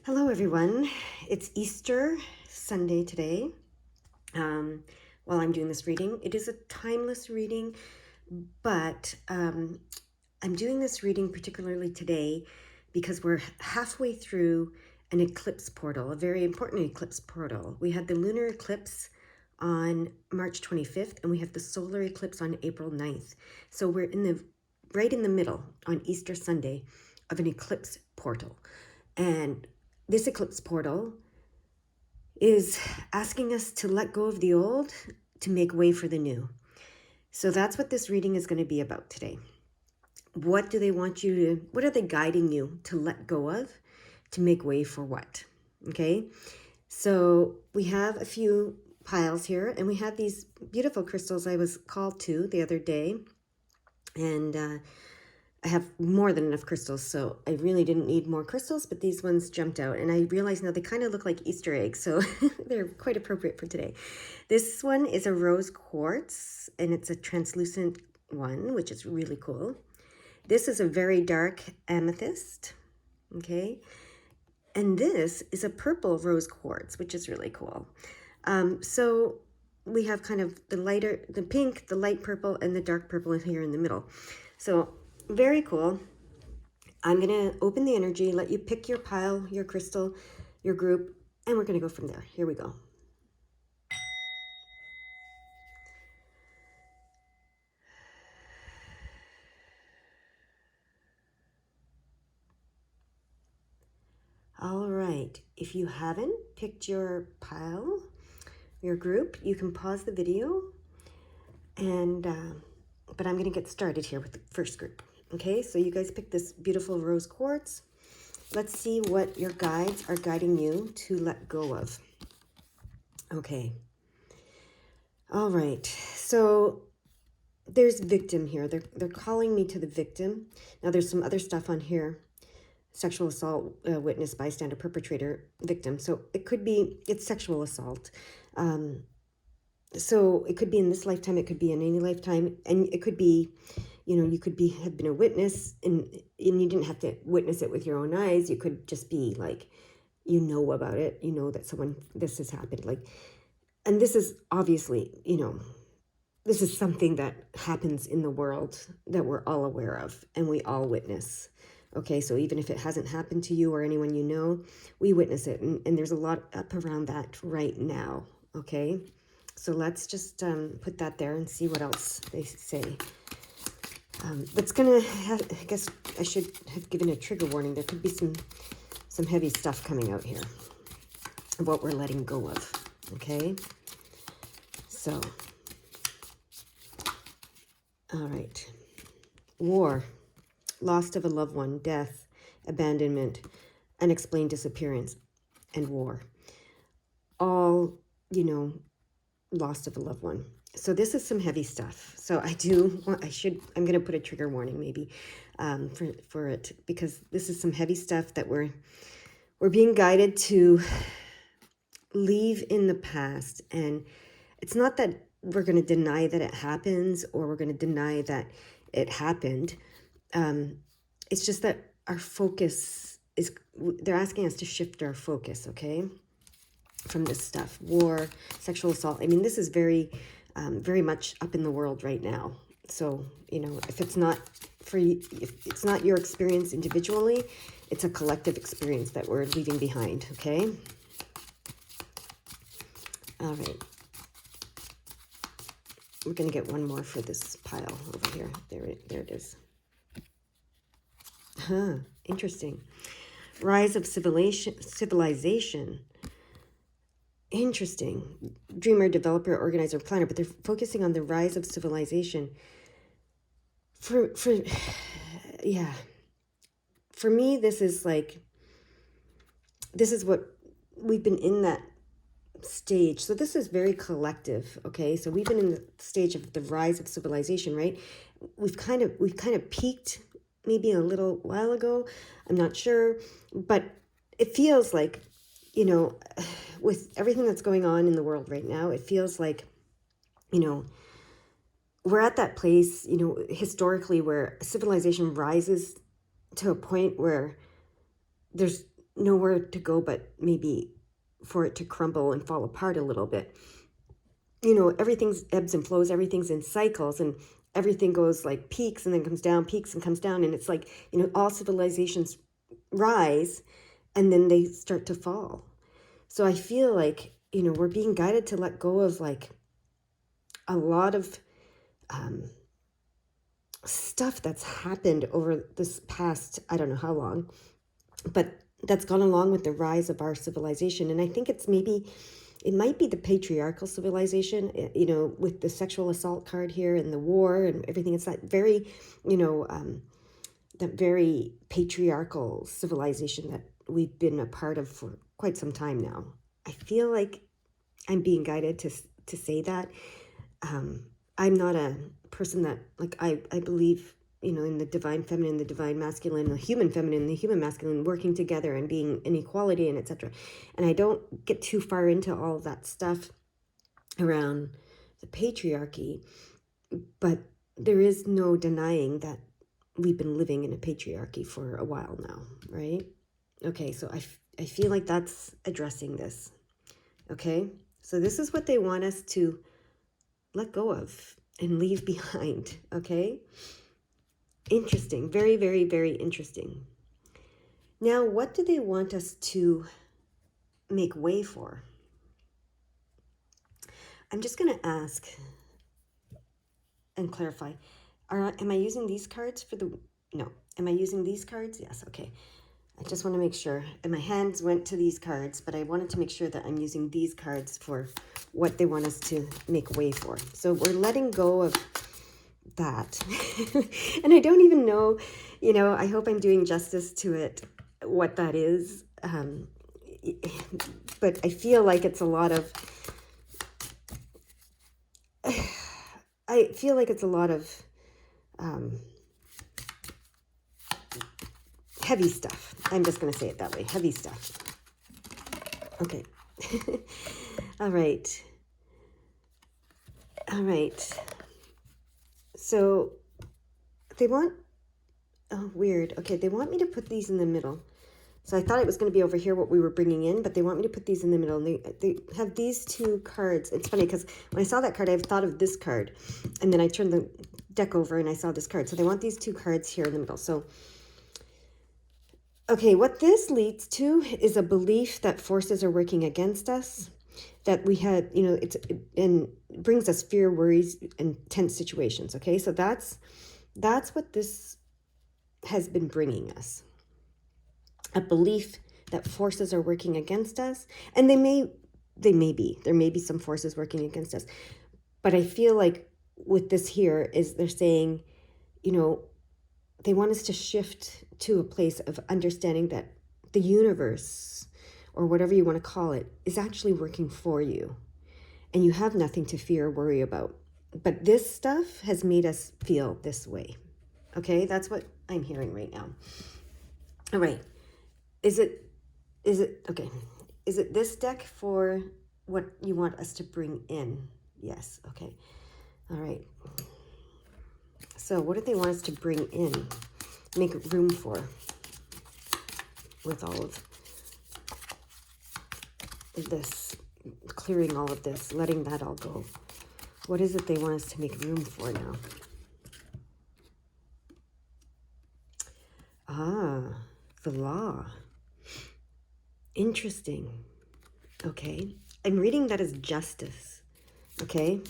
Hello, everyone. It's Easter Sunday today. While I'm doing this reading, it is a timeless reading, but I'm doing this reading particularly today because we're halfway through an eclipse portal, a very important eclipse portal. We had the lunar eclipse on March 25th, and we have the solar eclipse on April 9th. So we're right in the middle on Easter Sunday of an eclipse portal. And this eclipse portal is asking us to let go of the old to make way for the new. So that's what this reading is going to be about today. What do they want you to, what are they guiding you to let go of to make way for what? Okay. So we have a few piles here, and we have these beautiful crystals I was called to the other day. And I have more than enough crystals, so I really didn't need more crystals, but these ones jumped out, and I realize now they kind of look like Easter eggs, so they're quite appropriate for today. This one is a rose quartz, and it's a translucent one, which is really cool. This is a very dark amethyst, okay? And this is a purple rose quartz, which is really cool. So we have kind of the pink, the light purple, and the dark purple here in the middle. So very cool. I'm going to open the energy, let you pick your pile, your crystal, your group, and we're going to go from there. Here we go. All right. If you haven't picked your pile, your group, you can pause the video, and but I'm going to get started here with the first group. Okay, so you guys picked this beautiful rose quartz. Let's see what your guides are guiding you to let go of. Okay. All right. So there's victim here. They're calling me to the victim. Now there's some other stuff on here. Sexual assault, witness, bystander, perpetrator, victim. So it's sexual assault. So it could be in this lifetime, it could be in any lifetime, and it could be, you could have been a witness, and you didn't have to witness it with your own eyes. You could just be like, about it, that this has happened. And this is obviously, this is something that happens in the world that we're all aware of and we all witness. Okay, so even if it hasn't happened to you or anyone you know, we witness it. And there's a lot up around that right now. Okay, so let's just put that there and see what else they say. That's going to have, I guess I should have given a trigger warning. There could be some heavy stuff coming out here of what we're letting go of. Okay, so, all right. War, loss of a loved one, death, abandonment, unexplained disappearance, and war. All, loss of a loved one. So this is some heavy stuff. So I'm going to put a trigger warning maybe for it, because this is some heavy stuff that we're being guided to leave in the past. And it's not that we're going to deny that it happens or we're going to deny that it happened. It's just that our focus they're asking us to shift our focus, okay, from this stuff. War, sexual assault. I mean, this is very, very much up in the world right now. So, if it's not if it's not your experience individually, it's a collective experience that we're leaving behind, okay? All right. We're going to get one more for this pile over here. There it is. Huh, interesting. Rise of civilization. Interesting. Dreamer, developer, organizer, planner, but they're focusing on the rise of civilization. For me, this is what we've been in that stage. So this is very collective, okay? So we've been in the stage of the rise of civilization, right? We've kind of peaked maybe a little while ago. I'm not sure, but it feels like, with everything that's going on in the world right now, it feels like, we're at that place, historically, where civilization rises to a point where there's nowhere to go but maybe for it to crumble and fall apart a little bit. You know, everything's ebbs and flows, everything's in cycles, and everything goes like peaks and then comes down, peaks and comes down. And it's like, you know, all civilizations rise and then they start to fall. So I feel like, you know, we're being guided to let go of like a lot of stuff that's happened over this past, I don't know how long, but that's gone along with the rise of our civilization. And I think it's maybe, it might be the patriarchal civilization, you know, with the sexual assault card here and the war and everything. It's that very, you know, that very patriarchal civilization that we've been a part of for quite some time now. I feel like I'm being guided to say that. I'm not a person that, like, I believe, you know, in the divine feminine, the divine masculine, the human feminine, the human masculine, working together and being in equality and etc. And I don't get too far into all of that stuff around the patriarchy, but there is no denying that we've been living in a patriarchy for a while now, right? Okay, so I feel like that's addressing this. Okay, so this is what they want us to let go of and leave behind. Okay, interesting. Very, very, very interesting. Now, what do they want us to make way for? I'm just going to ask and clarify. Am I using these cards for the... No. Am I using these cards? Yes. Okay. I just want to make sure. And my hands went to these cards, but I wanted to make sure that I'm using these cards for what they want us to make way for. So we're letting go of that. And I don't even know, you know, I hope I'm doing justice to it, what that is. But I feel like it's a lot of... I feel like it's a lot of heavy stuff. I'm just going to say it that way. Heavy stuff. Okay. All right. All right. So they want... Oh, weird. Okay, they want me to put these in the middle. So I thought it was going to be over here what we were bringing in, but they want me to put these in the middle. And they have these two cards. It's funny because when I saw that card, I thought of this card. And then I turned the deck over and I saw this card. So they want these two cards here in the middle. So, okay, what this leads to is a belief that forces are working against us. That we had, you know, and it brings us fear, worries, and tense situations. Okay, so that's what this has been bringing us. A belief that forces are working against us, and there may be some forces working against us, but I feel like with this here is they're saying, you know, they want us to shift to a place of understanding that the universe, or whatever you want to call it, is actually working for you, and you have nothing to fear or worry about. But this stuff has made us feel this way. Okay, that's what I'm hearing right now. All right. Is it okay? Is it this deck for what you want us to bring in? Yes. Okay. All right. So what do they want us to bring in? Make room for with all of this, clearing all of this, letting that all go. What is it they want us to make room for now? Ah, the law. Interesting. Okay. I'm reading that as justice. Okay.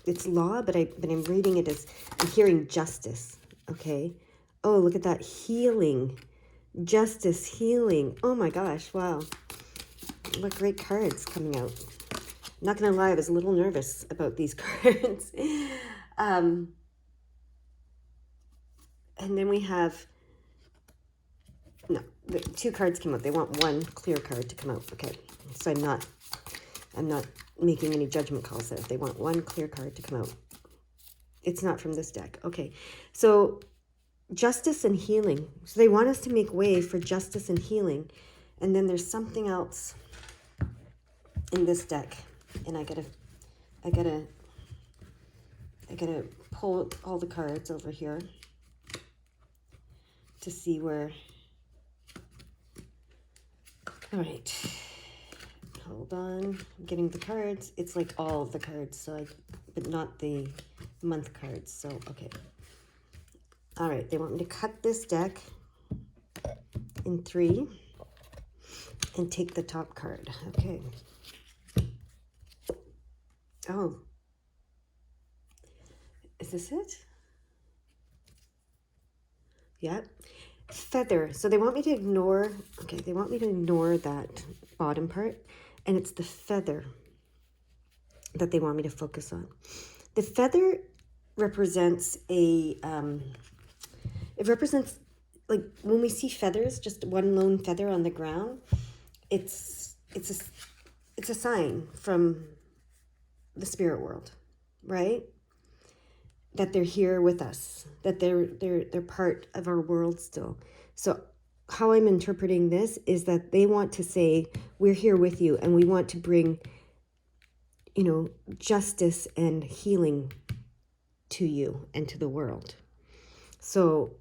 It's law, but I'm reading it as, I'm hearing justice. Okay. Oh, look at that. Healing. Justice, healing. Oh my gosh. Wow. What great cards coming out. I'm not going to lie, I was a little nervous about these cards. And then we have... No, the two cards came out. They want one clear card to come out. Okay, so I'm not making any judgment calls there. They want one clear card to come out. It's not from this deck. Okay, so justice and healing. So they want us to make way for justice and healing. And then there's something else in this deck. And I gotta pull all the cards over here to see where... All right. Hold on. I'm getting the cards. It's like all of the cards, so but not the month cards. So, okay. All right. They want me to cut this deck in 3 and take the top card. Okay. Oh. Is this it? Yeah. Feather. So they want me to ignore, okay, they want me to ignore that bottom part, and it's the feather that they want me to focus on. The feather represents it represents, like, when we see feathers, just one lone feather on the ground, it's a sign from the spirit world, right? That they're here with us, that they're part of our world still. So how I'm interpreting this is that they want to say, we're here with you, and we want to bring, justice and healing to you and to the world. So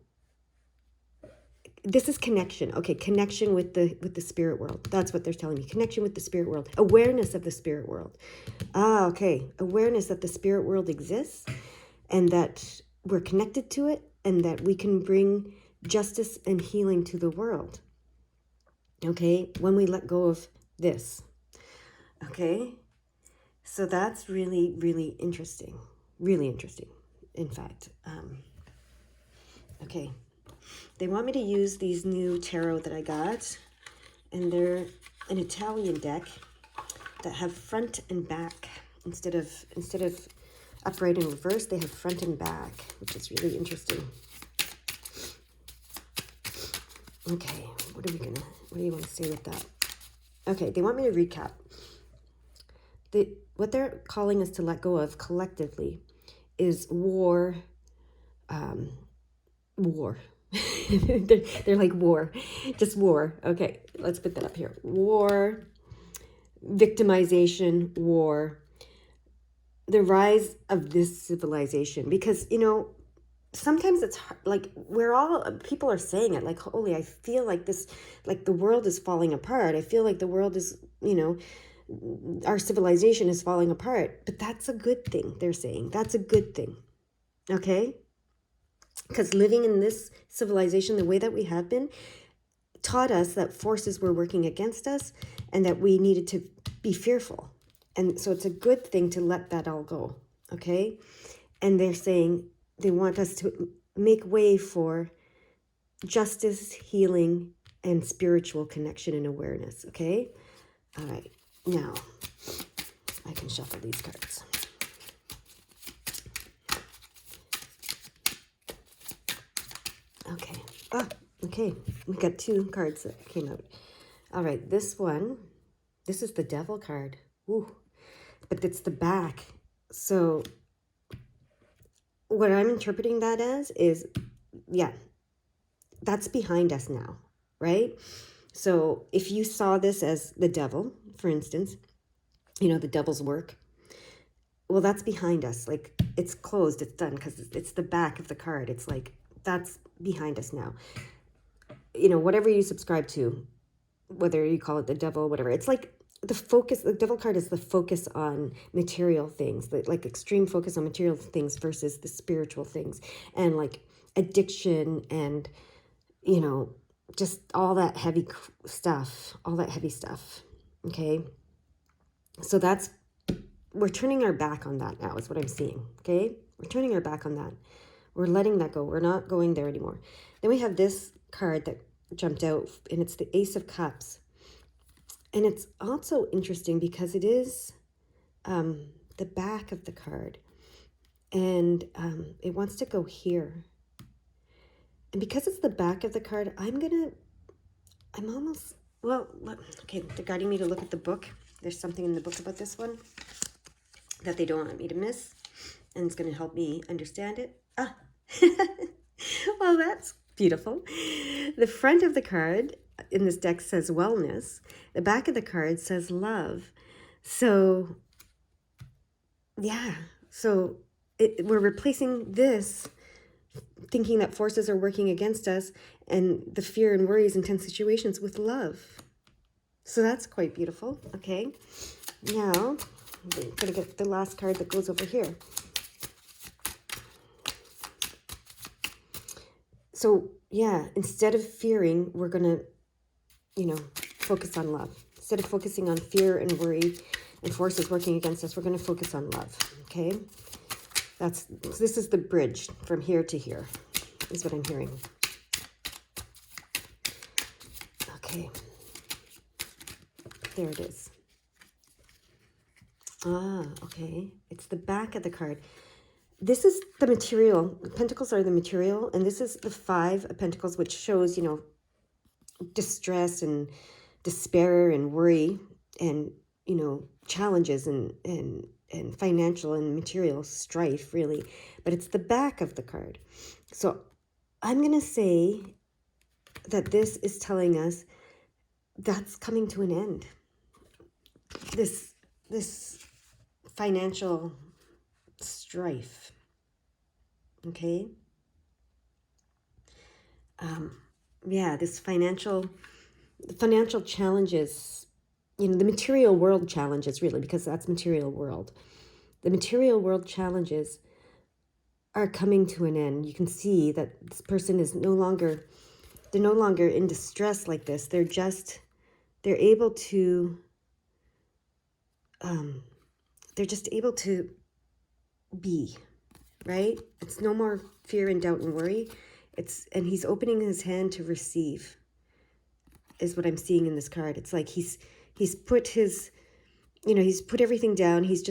this is connection. Okay, connection with the spirit world. That's what they're telling me. Connection with the spirit world. Awareness of the spirit world. Okay. Awareness that the spirit world exists and that we're connected to it and that we can bring justice and healing to the world. Okay, when we let go of this. Okay, so that's really, really interesting. Really interesting, in fact. Okay. They want me to use these new tarot that I got, and they're an Italian deck that have front and back. Instead of upright and reverse, they have front and back, which is really interesting. Okay, what do you want to say with that? Okay, they want me to recap. What they're calling us to let go of collectively is war. War. they're like war, just war. Okay, let's put that up here. War, victimization, war, the rise of this civilization. Because, sometimes it's hard, like people are saying it like, holy, I feel like this, like the world is falling apart. I feel like the world is, our civilization is falling apart. But that's a good thing, they're saying. That's a good thing. Okay? Because living in this civilization the way that we have been taught us that forces were working against us and that we needed to be fearful. And so it's a good thing to let that all go, okay? And they're saying they want us to make way for justice, healing, and spiritual connection and awareness, okay? All right, now I can shuffle these cards. Okay. Okay. We got 2 cards that came out. All right. This is the Devil card. Ooh. But it's the back. So what I'm interpreting that as is, yeah, that's behind us now, right? So if you saw this as the devil, for instance, the devil's work, well, that's behind us. Like, it's closed, it's done, because it's the back of the card. It's like, that's behind us now. Whatever you subscribe to, whether you call it the devil, whatever, it's like the focus. The devil card is the focus on material things, like extreme focus on material things versus the spiritual things, and like addiction and, just all that heavy stuff, okay? So we're turning our back on that now is what I'm seeing, okay? We're turning our back on that. We're letting that go. We're not going there anymore. Then we have this card that jumped out, and it's the Ace of Cups. And it's also interesting because it is the back of the card. And it wants to go here. And because it's the back of the card, okay, they're guiding me to look at the book. There's something in the book about this one that they don't want me to miss. And it's going to help me understand it. Well, that's beautiful. The front of the card in this deck says wellness. The back of the card says love. So, yeah. So we're replacing this, thinking that forces are working against us and the fear and worries in tense situations with love. So that's quite beautiful. Okay. Now, we're going to get the last card that goes over here. So, yeah, instead of fearing, we're going to, focus on love. Instead of focusing on fear and worry and forces working against us, we're going to focus on love. Okay? This is the bridge from here to here, is what I'm hearing. Okay. There it is. Okay. It's the back of the card. This is the material. Pentacles are the material, and this is the 5 of Pentacles, which shows, distress and despair and worry and, challenges and financial and material strife, really. But it's the back of the card. So I'm going to say that this is telling us that's coming to an end. This financial strife. Okay. This financial challenges, the material world challenges, really, because that's material world. The material world challenges are coming to an end. You can see that this person is no longer in distress like this. They're able to, they're just able to be, right? It's no more fear and doubt and worry. And he's opening his hand to receive, is what I'm seeing in this card. It's like he's put his, he's put everything down. He's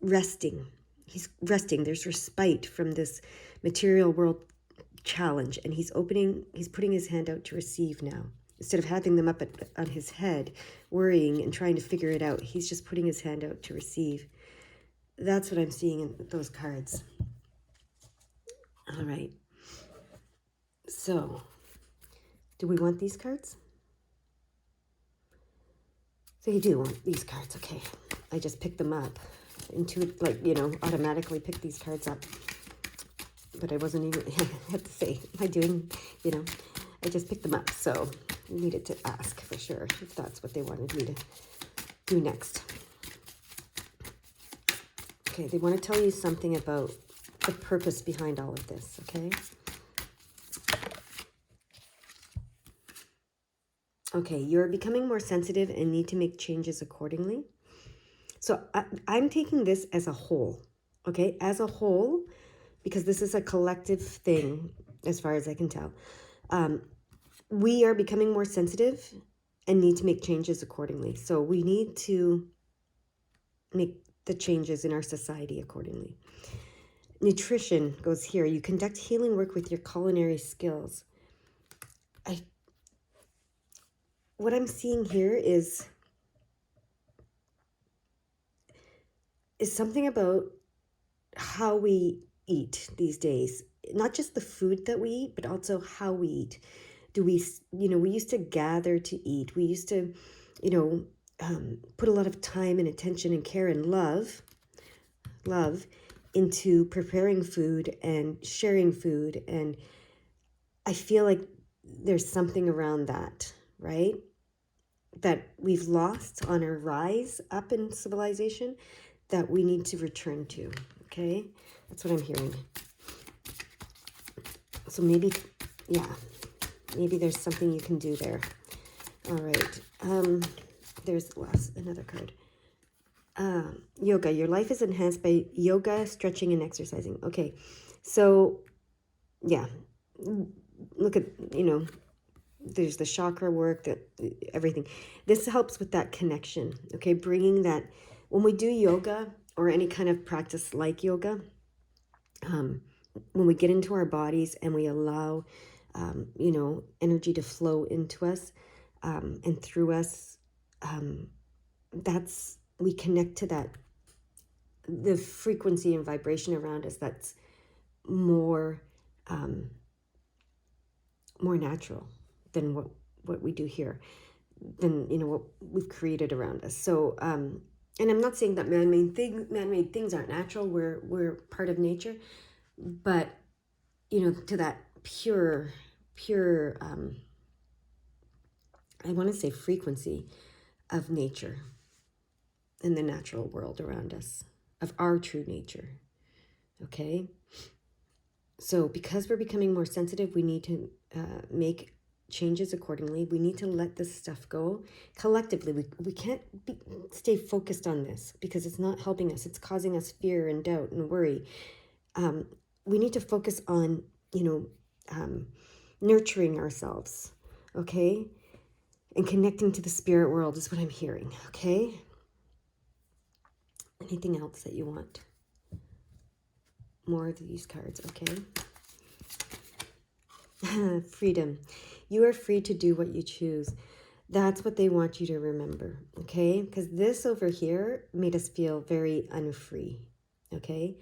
resting. He's resting. There's respite from this material world challenge. And he's putting his hand out to receive now. Instead of having them up on his head, worrying and trying to figure it out, he's just putting his hand out to receive. That's what I'm seeing in those cards. All right. So, do we want these cards? So you do want these cards. Okay. I just picked them up. Automatically picked these cards up. But I wasn't even, I have to say, am I doing, I just picked them up. So I needed to ask for sure if that's what they wanted me to do next. Okay, they want to tell you something about the purpose behind all of this, okay? Okay, you're becoming more sensitive and need to make changes accordingly. So I'm taking this as a whole, okay? As a whole, because this is a collective thing, as far as I can tell. We are becoming more sensitive and need to make changes accordingly. So we need to make the changes in our society accordingly. Nutrition goes here. You conduct healing work with your culinary skills. What I'm seeing here is something about how we eat these days. Not just the food that we eat, but also how we eat. We used to gather to eat. We used to, put a lot of time and attention and care and love into preparing food and sharing food. And I feel like there's something around that, right? That we've lost on our rise up in civilization that we need to return to, okay? That's what I'm hearing. So maybe there's something you can do there. All right. There's another card. Yoga. Your life is enhanced by yoga, stretching, and exercising. Okay. So, yeah. Look at, there's the chakra work, everything. This helps with that connection, okay? Bringing that, when we do yoga or any kind of practice like yoga, when we get into our bodies and we allow, energy to flow into us and through us, we connect to that, the frequency and vibration around us that's more natural than what we do here, than what we've created around us. So and I'm not saying that man-made things aren't natural. We're part of nature, but to that pure I want to say frequency, of nature in the natural world around us, of our true nature. Okay? So because we're becoming more sensitive, we need to make changes accordingly. We need to let this stuff go collectively. We can't stay focused on this because it's not helping us. It's causing us fear and doubt and worry. We need to focus on, nurturing ourselves, okay? And connecting to the spirit world is what I'm hearing, okay? Anything else that you want? More of these cards, okay? Freedom. You are free to do what you choose. That's what they want you to remember, okay? Because this over here made us feel very unfree, okay?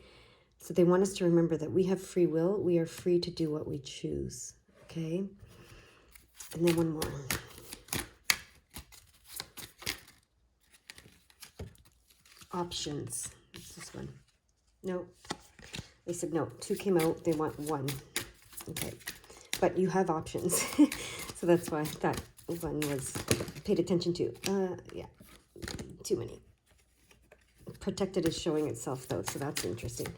So they want us to remember that we have free will. We are free to do what we choose, okay? And then one more. Options. What's this one? No. They said no. 2 came out. They want 1. Okay. But you have options. So that's why that one was paid attention to. Yeah. Too many. Protected is showing itself though, so that's interesting.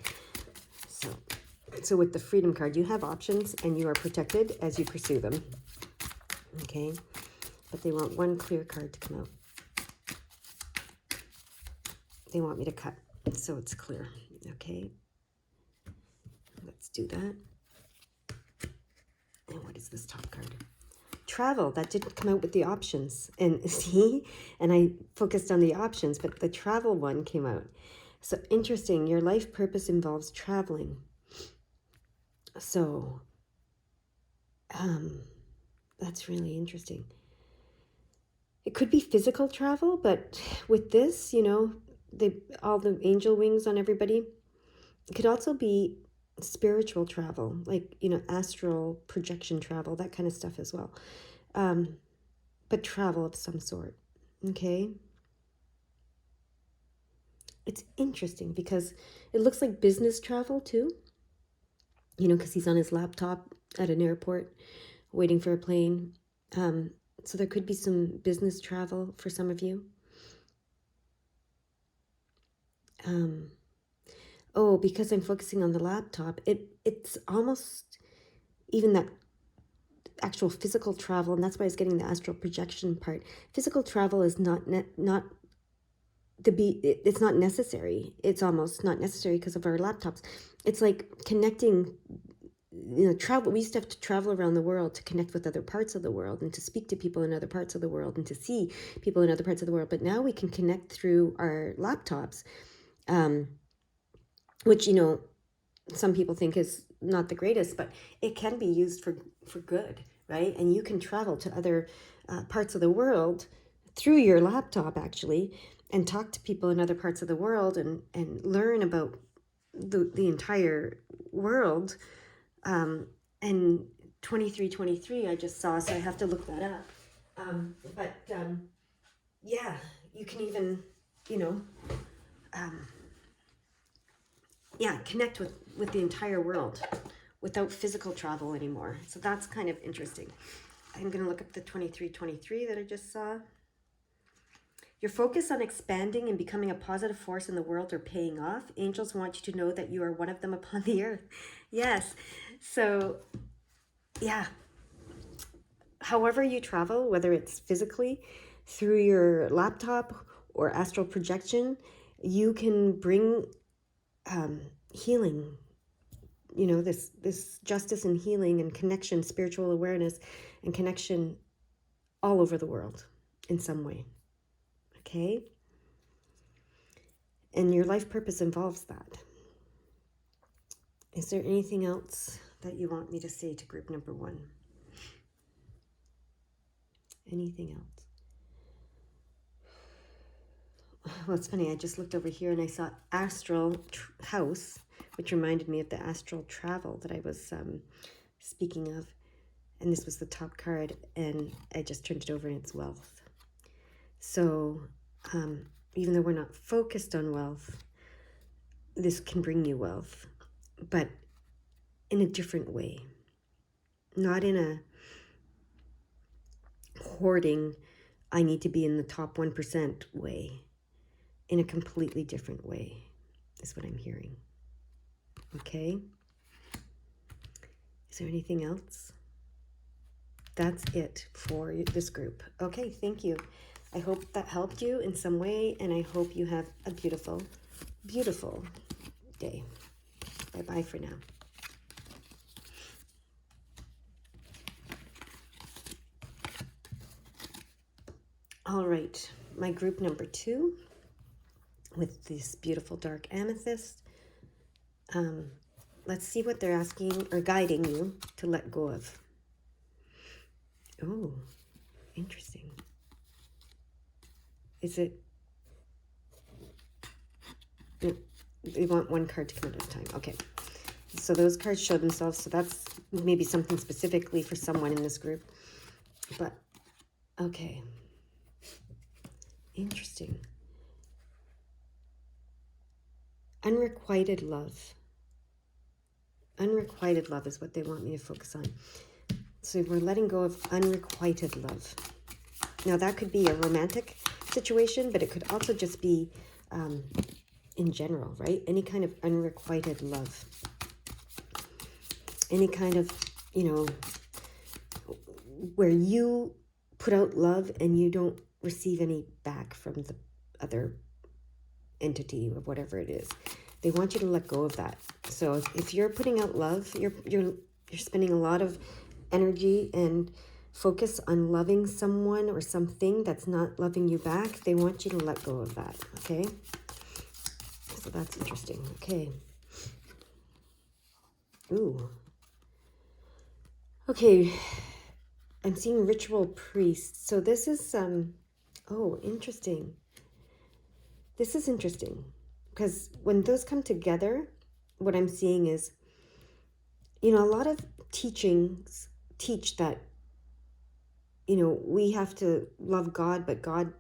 So with the freedom card, you have options and you are protected as you pursue them. Okay. But they want 1 clear card to come out. They want me to cut so it's clear. Okay. Let's do that. And what is this top card? Travel. That didn't come out with the options. And see, and I focused on the options, but the travel one came out. So interesting. Your life purpose involves traveling. So that's really interesting. It could be physical travel, but with this, all the angel wings on everybody. It could also be spiritual travel, like, astral projection travel, that kind of stuff as well. But travel of some sort, okay? It's interesting because it looks like business travel too, because he's on his laptop at an airport waiting for a plane. So there could be some business travel for some of you. Because I'm focusing on the laptop, it's almost even that actual physical travel, and that's why I was getting the astral projection part. Physical travel is it's not necessary. It's almost not necessary because of our laptops. It's like connecting, travel. We used to have to travel around the world to connect with other parts of the world and to speak to people in other parts of the world and to see people in other parts of the world. But now we can connect through our laptops, which, some people think is not the greatest, but it can be used for good, right? And you can travel to other parts of the world through your laptop, actually, and talk to people in other parts of the world and learn about the entire world. And 2323 I just saw, so I have to look that up. Yeah, you can even, connect with the entire world without physical travel anymore. So that's kind of interesting. I'm going to look up the 2323 that I just saw. Your focus on expanding and becoming a positive force in the world are paying off. Angels want you to know that you are one of them upon the earth. Yes. So, yeah. However you travel, whether it's physically, through your laptop or astral projection, you can bring healing, this justice and healing and connection, spiritual awareness and connection all over the world in some way. Okay? And your life purpose involves that. Is there anything else that you want me to say to group number 1? Anything else? Well, it's funny. I just looked over here and I saw astral house, which reminded me of the astral travel that I was speaking of. And this was the top card, and I just turned it over and it's wealth. So even though we're not focused on wealth, this can bring you wealth, but in a different way. Not in a hoarding, I need to be in the top 1% way, in a completely different way, is what I'm hearing. Okay? Is there anything else? That's it for this group. Okay, thank you. I hope that helped you in some way, and I hope you have a beautiful, beautiful day. Bye-bye for now. All right, my group number 2 with this beautiful dark amethyst. Let's see what they're asking or guiding you to let go of. Oh, interesting. Is it... No, they want one card to come at a time. Okay. So those cards show themselves. So that's maybe something specifically for someone in this group. But, okay. Interesting. Unrequited love. Unrequited love is what they want me to focus on. So we're letting go of unrequited love. Now that could be a romantic situation, but it could also just be in general, right? Any kind of unrequited love. Any kind of, you know, where you put out love and you don't receive any back from the other entity or whatever it is. They want you to let go of that. So if you're putting out love, you're spending a lot of energy and focus on loving someone or something that's not loving you back. They want you to let go of that, okay? So that's interesting. Okay. Ooh. Okay. I'm seeing ritual priest. So this is oh, interesting. This is interesting because when those come together, what I'm seeing is, you know, a lot of teachings teach that, you know, we have to love God, but God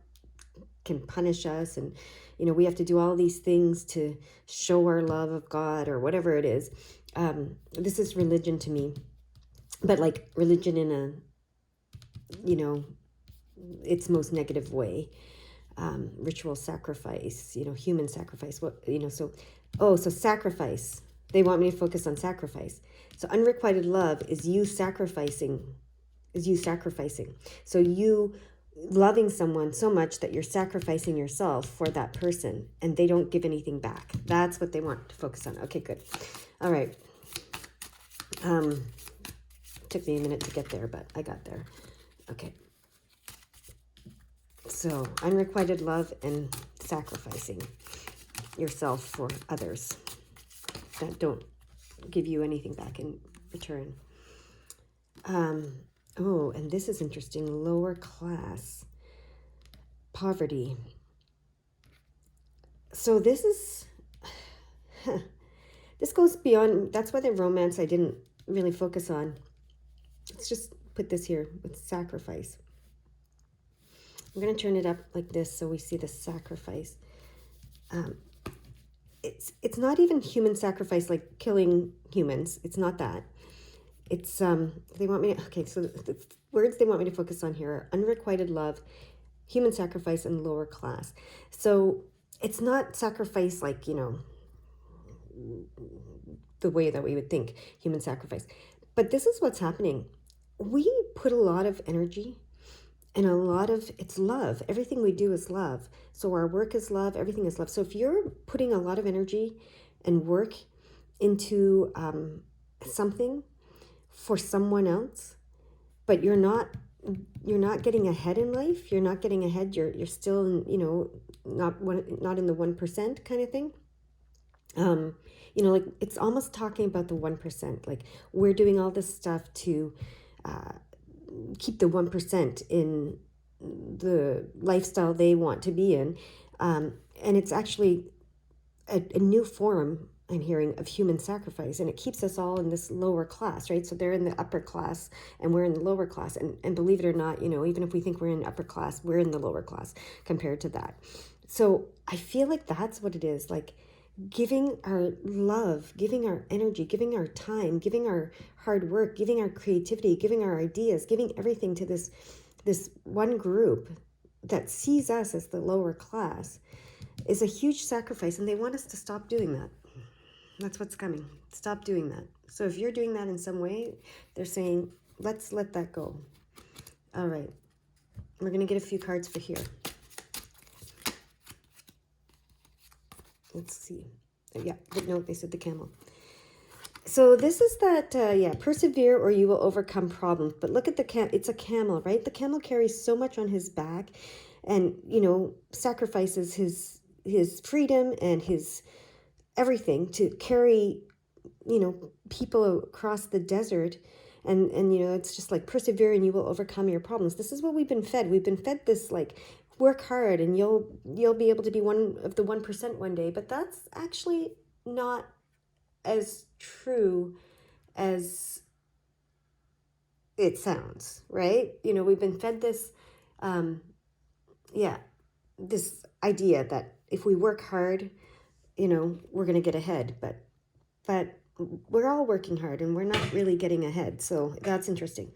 can punish us, and, you know, we have to do all these things to show our love of God or whatever it is. This is religion to me, but like religion in a, you know, its most negative way. Ritual sacrifice, you know, human sacrifice, what, you know, so sacrifice. They want me to focus on sacrifice. So unrequited love is you sacrificing. So you loving someone so much that you're sacrificing yourself for that person, and they don't give anything back. That's what they want to focus on. Okay, good. All right. Took me a minute to get there, but I got there. Okay. So unrequited love and sacrificing yourself for others that don't give you anything back in return. Oh, and this is interesting. Lower class. Poverty. So this is... this goes beyond... That's why the romance I didn't really focus on. Let's just put this here with sacrifice. I'm going to turn it up like this so we see the sacrifice. It's not even human sacrifice, like killing humans. It's not that. It's they want me to, okay, so the words they want me to focus on here are unrequited love, human sacrifice, and lower class. So it's not sacrifice like, you know, the way that we would think, human sacrifice. But this is what's happening. We put a lot of energy and a lot of, it's love. Everything we do is love. So our work is love. Everything is love. So if you're putting a lot of energy and work into something for someone else, but you're not getting ahead in life, you're not getting ahead, you're still in, you know, not in the 1% kind of thing. You know, like it's almost talking about the 1%. Like we're doing all this stuff to keep the 1% in the lifestyle they want to be in. And it's actually a new form, I'm hearing, of human sacrifice. And it keeps us all in this lower class, right? So they're in the upper class and we're in the lower class. And believe it or not, you know, even if we think we're in upper class, we're in the lower class compared to that. So I feel like that's what it is. Like giving our love, giving our energy, giving our time, giving our hard work, giving our creativity, giving our ideas, giving everything to this one group that sees us as the lower class is a huge sacrifice, and they want us to stop doing that. That's what's coming. Stop doing that. So if you're doing that in some way, they're saying, let's let that go. All right. We're going to get a few cards for here. Let's see. Yeah, but no, they said the camel. So this is that, persevere or you will overcome problems. But look at it's a camel, right? The camel carries so much on his back and, sacrifices his freedom and his everything to carry, people across the desert. And it's just like persevere and you will overcome your problems. This is what we've been fed. We've been fed this like work hard and you'll be able to be one of the 1% one day. But that's actually not as true as it sounds, right? We've been fed this, this idea that if we work hard, we're going to get ahead. But we're all working hard and we're not really getting ahead. So that's interesting.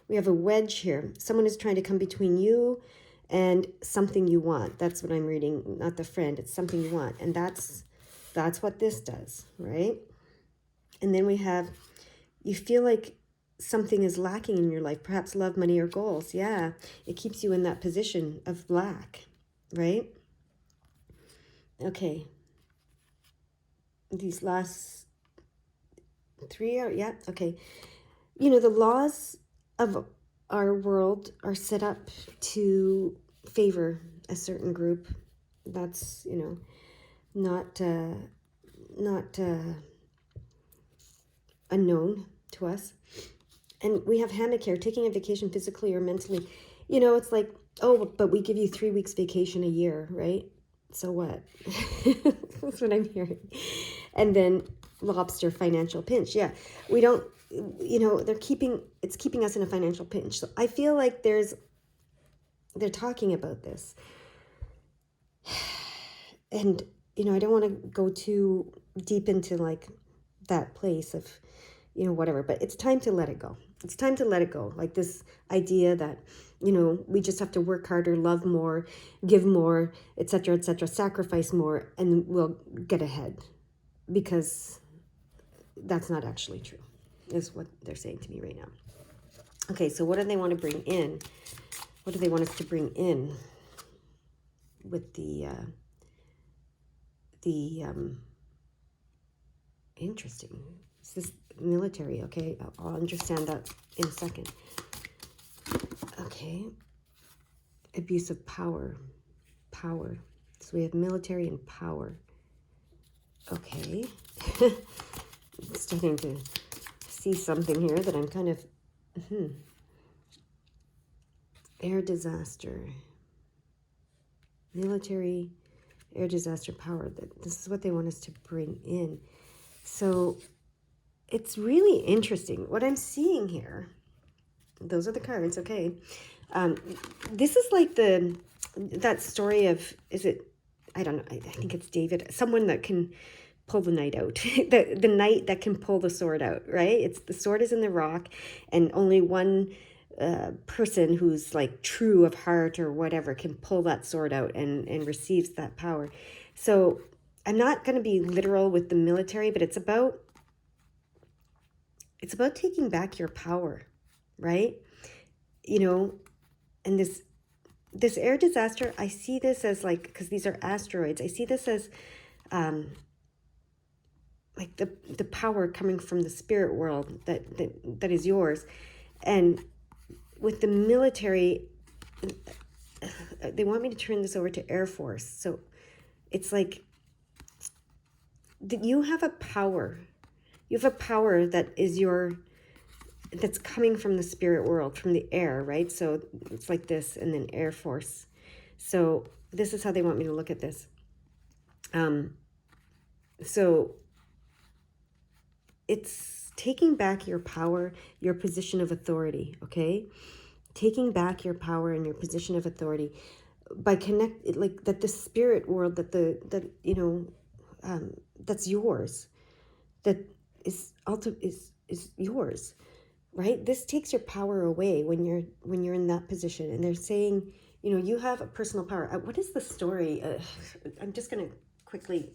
We have a wedge here. Someone is trying to come between you and something you want. That's what I'm reading, not the friend. It's something you want. And that's what this does, right? And then we have, you feel like something is lacking in your life, perhaps love, money, or goals. Yeah, it keeps you in that position of lack, right? Okay. These last three are, yeah, okay. The laws of our world are set up to favor a certain group. That's, not unknown to us. And we have hammock here, taking a vacation physically or mentally. It's like, oh, but we give you 3 weeks vacation a year, right? So what? That's what I'm hearing. And then lobster financial pinch. Yeah, we don't, it's keeping us in a financial pinch. So I feel like they're talking about this. And, I don't want to go too deep into like that place of, whatever, but it's time to let it go. It's time to let it go. Like this idea that, we just have to work harder, love more, give more, etc., sacrifice more, and we'll get ahead. Because that's not actually true, is what they're saying to me right now. Okay, so what do they want to bring in? What do they want us to bring in with the interesting. Is this military? Okay, I'll understand that in a second. Okay, abuse of power. So we have military and power. Okay, I'm starting to see something here that I'm kind of air disaster, military, air disaster, power. This is what they want us to bring in. So it's really interesting what I'm seeing here. Those are the cards. Okay, this is like that story of, is it, I don't know, I think it's David, someone that can pull the knight out, the knight that can pull the sword out, right? It's the sword is in the rock, and only one person who's like true of heart or whatever can pull that sword out and receives that power. So I'm not going to be literal with the military, but it's about taking back your power, right? And this air disaster, I see this as like, because these are asteroids, I see this as like the power coming from the spirit world that is yours. And with the military, they want me to turn this over to Air Force. So it's like you have a power. You have a power that is that's coming from the spirit world, from the air, right? So it's like this, and then Air Force. So this is how they want me to look at this. So it's taking back your power, your position of authority, okay? Taking back your power and your position of authority by like that the spirit world, that's yours, that is yours, right? This takes your power away when you're in that position. And they're saying You know, you have a personal power. What is the story? I'm just going to quickly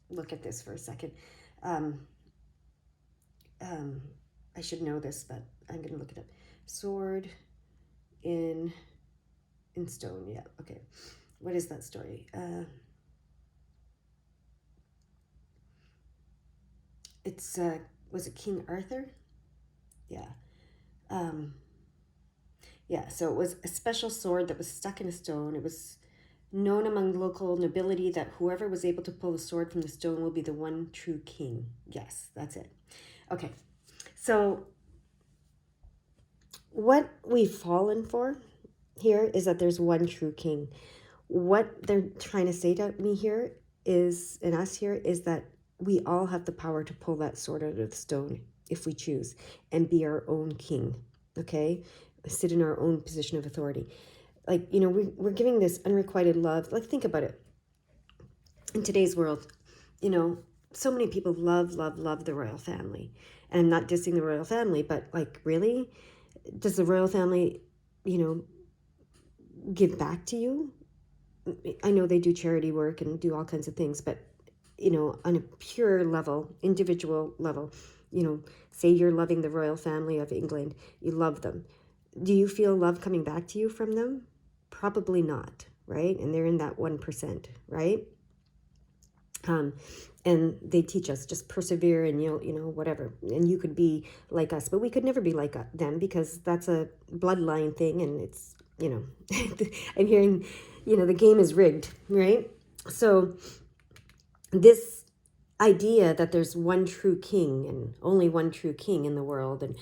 look at this for a second. Um, I should know this, but I'm going to look it up. Sword in stone. Yeah. Okay. What is that story? It's was it King Arthur? Yeah. Um, yeah. So it was a special sword that was stuck in a stone. It was known among local nobility that whoever was able to pull the sword from the stone will be the one true king. Yes, that's it. Okay. So what we've fallen for here is that there's one true king. What they're trying to say to me here is, and us here, is that we all have the power to pull that sword out of the stone if we choose and be our own king, okay? Sit in our own position of authority. Like, you know, we're giving this unrequited love. Like, think about it. In today's world, you know, so many people love the royal family. And I'm not dissing the royal family, but like, really? Does the royal family, you know, give back to you? I know they do charity work and do all kinds of things, but, you know, on a pure level, individual level, you know, say you're loving the royal family of England, you love them. Do you feel love coming back to you from them? Probably not, right? And they're in that 1%, right? And they teach us just persevere and you know, whatever. And you could be like us, but we could never be like them because that's a bloodline thing. And it's, you know, I'm hearing, you know, the game is rigged, right? So this idea that there's one true king and only one true king in the world and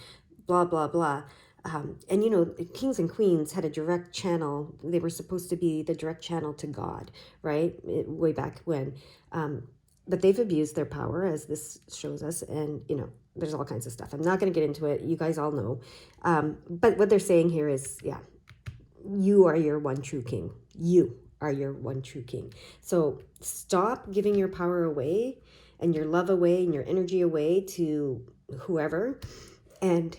blah, blah, blah. And, you know, kings and queens had a direct channel. They were supposed to be the direct channel to God, right? Way back when. But they've abused their power, as this shows us. And, you know, there's all kinds of stuff. I'm not going to get into it. You guys all know. But what they're saying here is, yeah, you are your one true king. You are your one true king. So stop giving your power away and your love away and your energy away to whoever. And,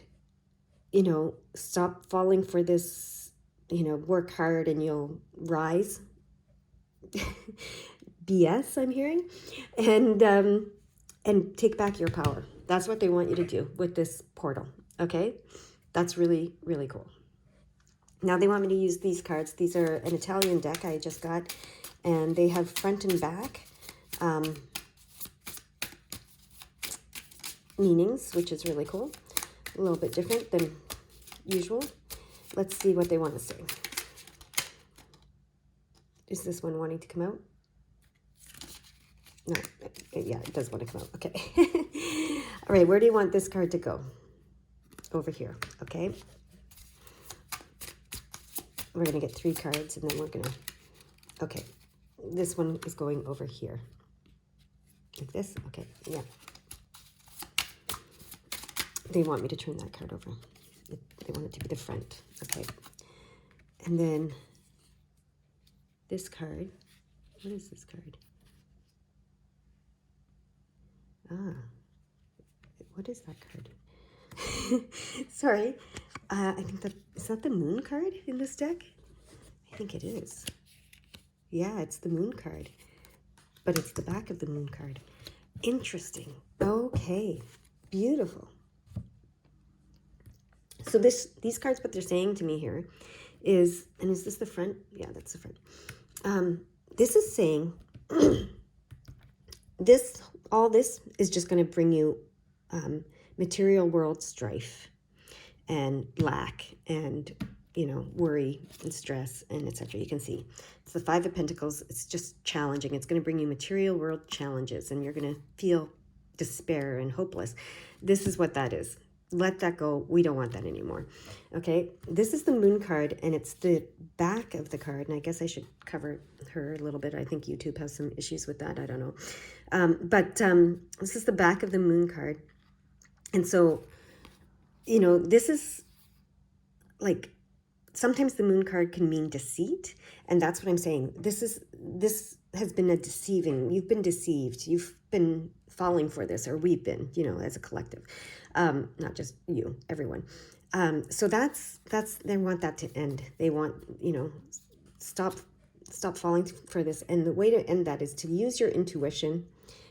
you know, stop falling for this, you know, work hard and you'll rise BS I'm hearing, and take back your power. That's what they want you to do with this portal. Okay, that's really, really cool. Now they want me to use these cards. These are an Italian deck I just got, and they have front and back meanings, which is really cool. A little bit different than usual. Let's see what they want to say. Is this one wanting to come out? No, yeah, it does want to come out. Okay. All right, where do you want this card to go? Over here, okay? We're going to get 3 cards, and then we're going to... Okay, this one is going over here. Like this? Okay, yeah. They want me to turn that card over. They want it to be the front. Okay. And then this card. What is this card? Ah. What is that card? Sorry. I think that... Is that the moon card in this deck? I think it is. Yeah, it's the moon card. But it's the back of the moon card. Interesting. Okay. Beautiful. So these cards, what they're saying to me here is, and is this the front? Yeah, that's the front. This is saying all this is just going to bring you material world strife and lack and, you know, worry and stress and etc. You can see it's the 5 of Pentacles. It's just challenging. It's going to bring you material world challenges, and you're going to feel despair and hopeless. This is what that is. Let that go. We don't want that anymore. Okay, this is the moon card, and it's the back of the card, and I guess I should cover her a little bit. I think YouTube has some issues with that. I don't know. But this is the back of the moon card. And so, you know, this is like, sometimes the moon card can mean deceit, and that's what I'm saying. This has been a deceiving. You've been deceived. You've been falling for this, or we've been, you know, as a collective. Not just you, everyone. So that's they want that to end. They want, you know, stop falling for this. And the way to end that is to use your intuition.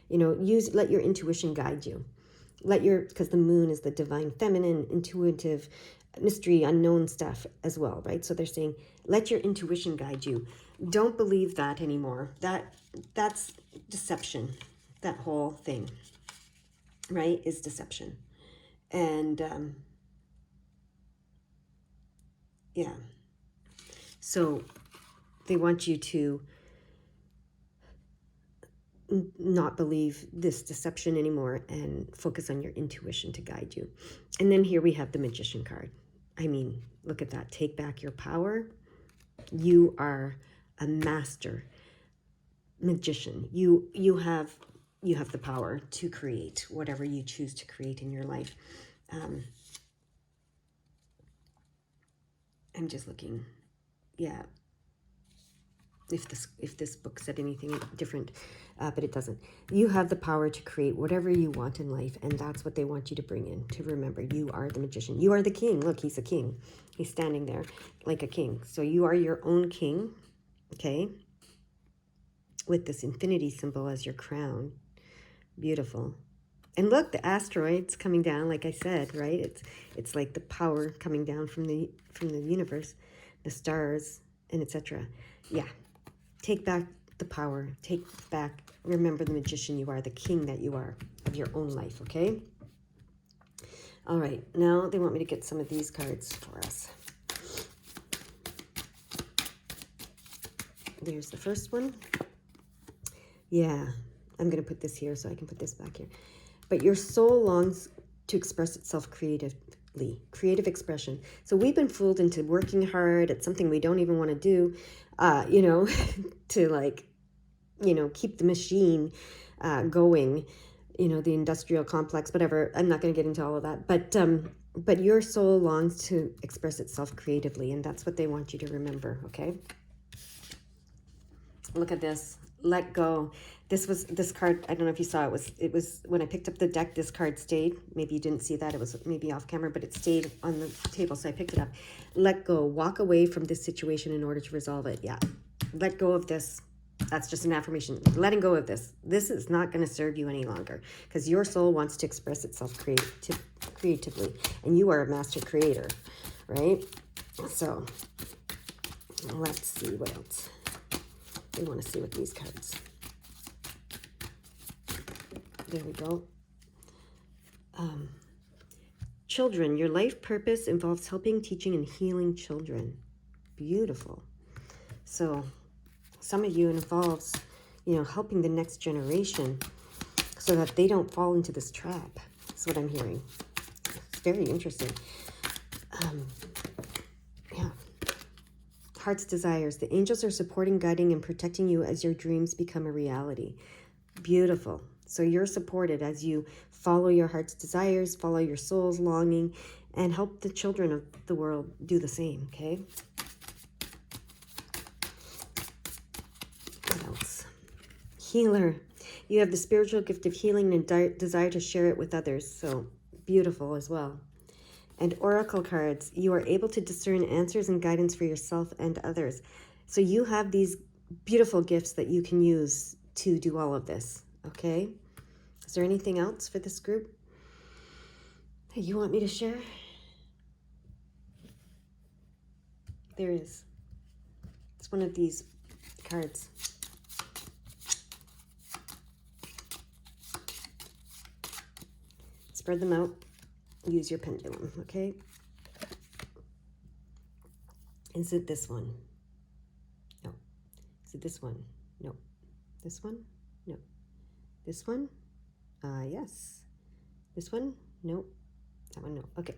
Let your intuition guide you. Because the moon is the divine feminine, intuitive, mystery, unknown stuff as well, right? So they're saying, let your intuition guide you. Don't believe that anymore. That's deception. That whole thing, right, is deception. And yeah. So they want you to not believe this deception anymore and focus on your intuition to guide you. And then here we have the Magician card. I mean, look at that. Take back your power. You are a master magician. You have the power to create whatever you choose to create in your life. I'm just looking. Yeah. If this book said anything different, but it doesn't. You have the power to create whatever you want in life, and that's what they want you to bring in, to remember. You are the magician. You are the king. Look, he's a king. He's standing there like a king. So you are your own king, okay, with this infinity symbol as your crown. Beautiful. And look, the asteroids coming down, like I said, right? It's like the power coming down from the universe, the stars, and etc. Yeah. Take back the power. Take back, remember the magician you are, the king that you are of your own life, okay? All right, now they want me to get some of these cards for us. There's the first one. Yeah, I'm going to put this here so I can put this back here. But your soul longs to express itself creatively, creative expression. So we've been fooled into working hard at something we don't even want to do, to keep the machine going, the industrial complex, whatever. I'm not going to get into all of that. But your soul longs to express itself creatively, and that's what they want you to remember, okay? Look at this. Let go. This card, I don't know if you saw, it was when I picked up the deck, this card stayed. Maybe you didn't see that. It was maybe off camera, but it stayed on the table, so I picked it up. Let go. Walk away from this situation in order to resolve it. Yeah. Let go of this. That's just an affirmation. Letting go of this. This is not going to serve you any longer because your soul wants to express itself creatively, and you are a master creator, right? So let's see what else. We want to see with these cards. There we go. Children, your life purpose involves helping, teaching, and healing children. Beautiful. So some of you involves, helping the next generation so that they don't fall into this trap. That's what I'm hearing. It's very interesting. Yeah. Heart's desires. The angels are supporting, guiding, and protecting you as your dreams become a reality. Beautiful. So you're supported as you follow your heart's desires, follow your soul's longing, and help the children of the world do the same, okay? What else? Healer. You have the spiritual gift of healing and desire to share it with others. So beautiful as well. And oracle cards. You are able to discern answers and guidance for yourself and others. So you have these beautiful gifts that you can use to do all of this, okay? Is there anything else for this group that you want me to share? There is. It's one of these cards. Spread them out. Use your pendulum, okay? Is it this one? No. Is it this one? No. This one? No. This one? Yes. This one? No. That one? No. Okay.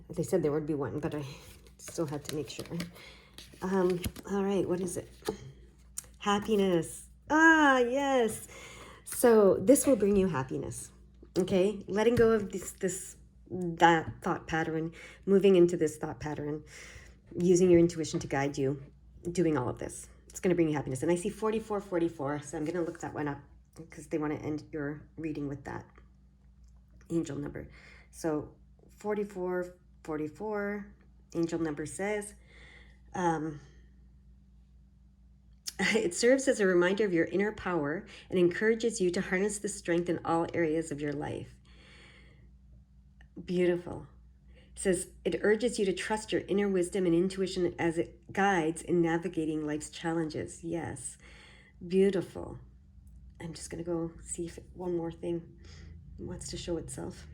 They said there would be one, but I still had to make sure. All right. What is it? Happiness. Ah, yes. So this will bring you happiness. Okay? Letting go of that thought pattern, moving into this thought pattern, using your intuition to guide you, doing all of this. It's going to bring you happiness. And I see 4444, so I'm going to look that one up because they want to end your reading with that angel number. So 4444, angel number says, It serves as a reminder of your inner power and encourages you to harness the strength in all areas of your life. Beautiful. It says it urges you to trust your inner wisdom and intuition as it guides in navigating life's challenges. Yes. Beautiful. I'm just going to go see if one more thing wants to show itself.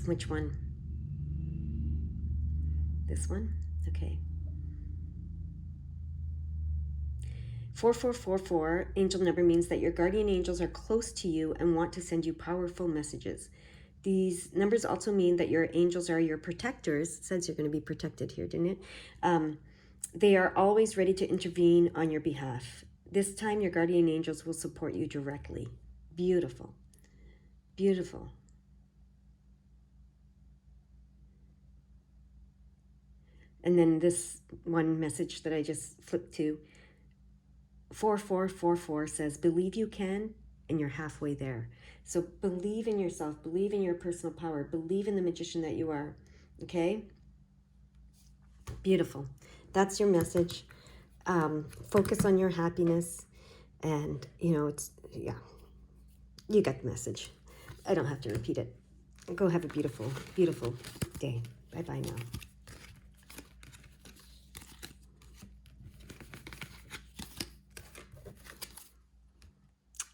Which one? This one? Okay. 4444, angel number, means that your guardian angels are close to you and want to send you powerful messages. These numbers also mean that your angels are your protectors. It says you're going to be protected here, didn't it? They are always ready to intervene on your behalf. This time, your guardian angels will support you directly. Beautiful. Beautiful. And then this one message that I just flipped to, 4444, says, believe you can, and you're halfway there. So believe in yourself, believe in your personal power, believe in the magician that you are, okay? Beautiful. That's your message. Focus on your happiness, and, it's, yeah, you got the message. I don't have to repeat it. Go have a beautiful, beautiful day. Bye-bye now.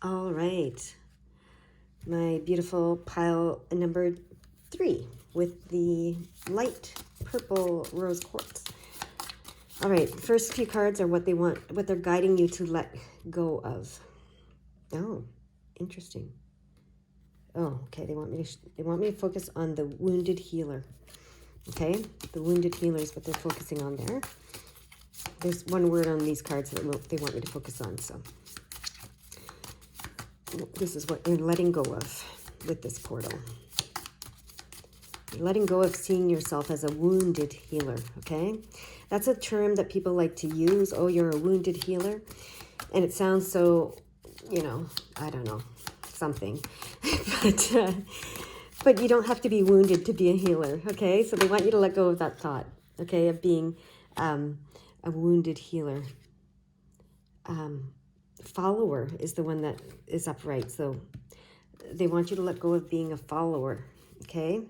All right. My beautiful pile number 3 with the light purple rose quartz. All right, first few cards are what they're guiding you to let go of. Oh, interesting. Oh, okay. They want me to focus on the wounded healer. Okay, the wounded healer is what they're focusing on there. There's one word on these cards that they want me to focus on. So this is what you're letting go of with this portal. You're letting go of seeing yourself as a wounded healer. Okay, that's a term that people like to use. Oh, you're a wounded healer, and it sounds so, I don't know, something, but you don't have to be wounded to be a healer, okay? So they want you to let go of that thought, okay, of being a wounded healer. Follower is the one that is upright, so they want you to let go of being a follower, okay?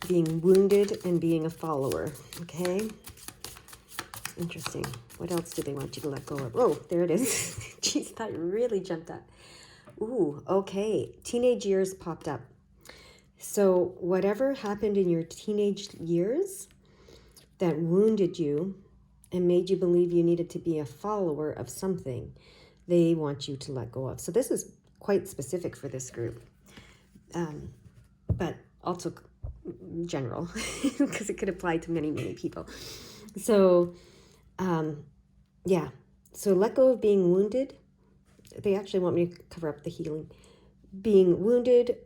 Being wounded and being a follower, okay? Interesting. What else do they want you to let go of? Oh, there it is. Jeez, that really jumped up. Ooh, okay. Teenage years popped up. So whatever happened in your teenage years that wounded you and made you believe you needed to be a follower of something, they want you to let go of. So this is quite specific for this group, but also general, because it could apply to many, many people. So, yeah. So let go of being wounded. They actually want me to cover up the healing. Being wounded,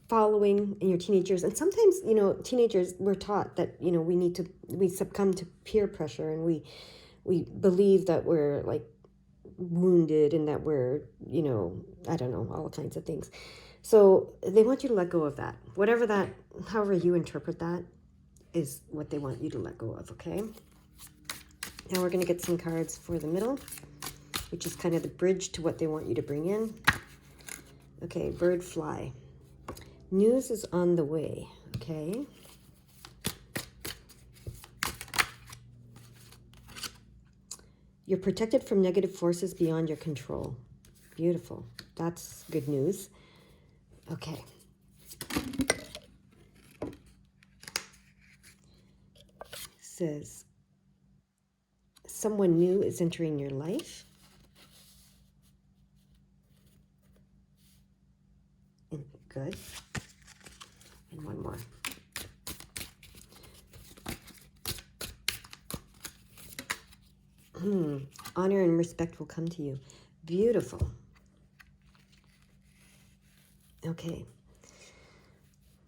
following in your teenage years. And sometimes, teenagers, we're taught that, we succumb to peer pressure, and we believe that we're like wounded and that we're, I don't know, all kinds of things. So they want you to let go of that. Whatever that, however you interpret that, is what they want you to let go of, okay? Now we're going to get some cards for the middle, which is kind of the bridge to what they want you to bring in. Okay, bird fly. News is on the way, okay? You're protected from negative forces beyond your control. Beautiful. That's good news. Okay. Says, someone new is entering your life. And good. And one more. Honor and respect will come to you. Beautiful. Okay.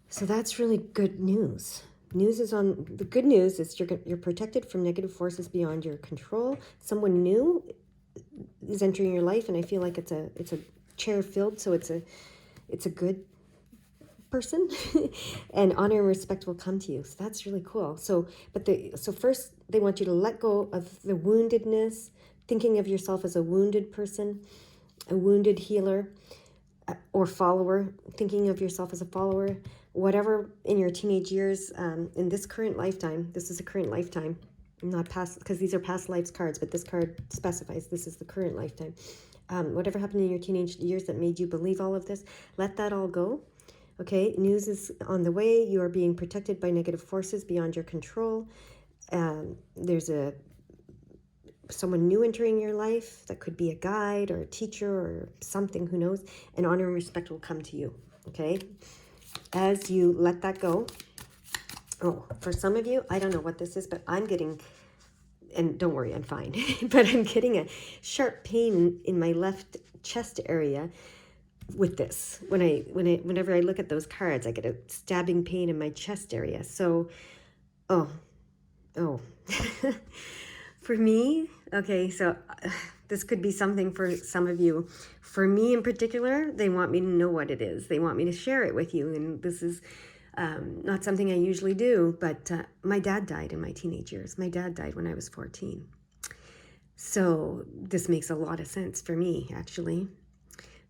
So that's really good news. The good news is you're protected from negative forces beyond your control. Someone new is entering your life, and I feel like it's a chair filled, so it's a good person and honor and respect will come to you. So that's really cool. So first they want you to let go of the woundedness, thinking of yourself as a wounded person, a wounded healer, or follower, thinking of yourself as a follower, whatever in your teenage years, in this current lifetime. This is a current lifetime, not past, because these are past lives cards, but this card specifies this is the current lifetime. Whatever happened in your teenage years that made you believe all of this, let that all go. Okay, news is on the way. You are being protected by negative forces beyond your control. There's someone new entering your life. That could be a guide or a teacher or something, who knows, and honor and respect will come to you. Okay, as you let that go. Oh, for some of you, I don't know what this is, but I'm getting, and don't worry, I'm fine, but I'm getting a sharp pain in my left chest area with this. Whenever I look at those cards, I get a stabbing pain in my chest area. So, oh, for me, okay, so this could be something for some of you. For me in particular, they want me to know what it is. They want me to share it with you, and this is not something I usually do, but my dad died in my teenage years. My dad died when I was 14. So this makes a lot of sense for me, actually.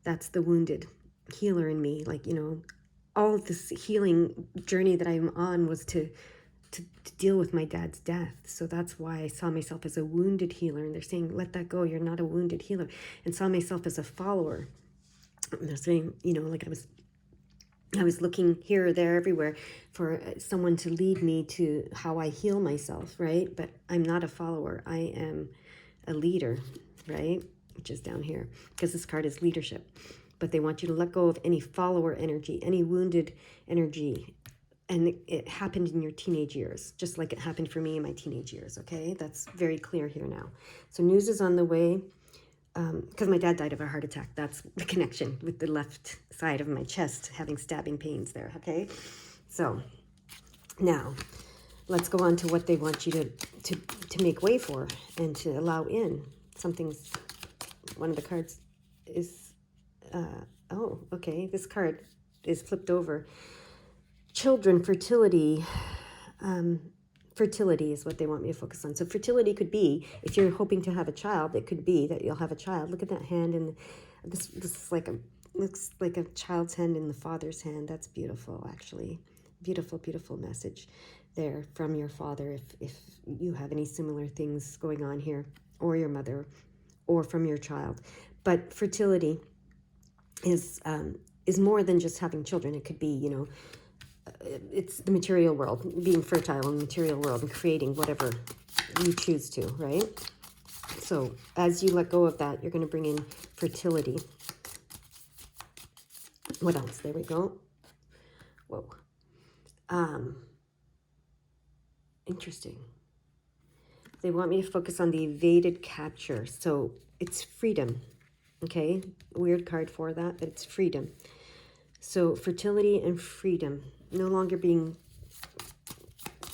That's the wounded healer in me. Like, all of this healing journey that I'm on was to deal with my dad's death. So that's why I saw myself as a wounded healer. And they're saying, let that go. You're not a wounded healer. And saw myself as a follower. And they're saying, like I was looking here, there, everywhere for someone to lead me to how I heal myself, right? But I'm not a follower. I am a leader, right? Which is down here, because this card is leadership. But they want you to let go of any follower energy, any wounded energy. And it happened in your teenage years, just like it happened for me in my teenage years, okay? That's very clear here now. So news is on the way, because my dad died of a heart attack. That's the connection with the left side of my chest, having stabbing pains there, okay? So now let's go on to what they want you to make way for and to allow in. One of the cards is, oh, okay, this card is flipped over. Children, fertility. Fertility is what they want me to focus on. So fertility could be, if you're hoping to have a child, it could be that you'll have a child. Look at that hand, and this is looks like a child's hand in the father's hand. That's beautiful, actually. Beautiful, beautiful message there from your father, if you have any similar things going on here, or your mother, or from your child. But fertility is more than just having children. It could be, it's the material world, being fertile in the material world and creating whatever you choose to, right? So as you let go of that, you're going to bring in fertility. What else? There we go. Whoa. Interesting. They want me to focus on the evaded capture. So it's freedom. Okay. Weird card for that, but it's freedom. So fertility and freedom. No longer being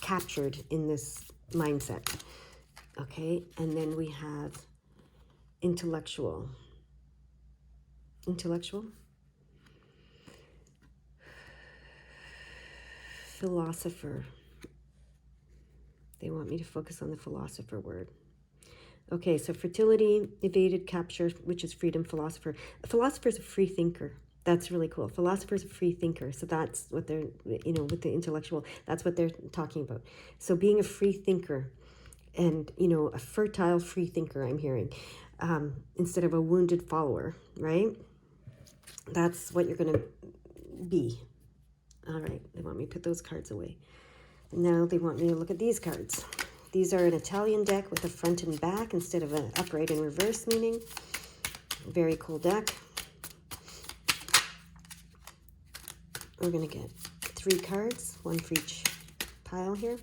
captured in this mindset. Okay, and then we have intellectual. Philosopher. They want me to focus on the philosopher word. Okay, so fertility, evaded capture, which is freedom, philosopher. A philosopher is a free thinker. That's really cool. Philosopher is a free thinker. So that's what they're, with the intellectual, that's what they're talking about. So being a free thinker and, a fertile free thinker, I'm hearing, instead of a wounded follower, right? That's what you're going to be. All right. They want me to put those cards away. Now they want me to look at these cards. These are an Italian deck with a front and back instead of an upright and reverse meaning. Very cool deck. We're going to get 3 cards, one for each pile here,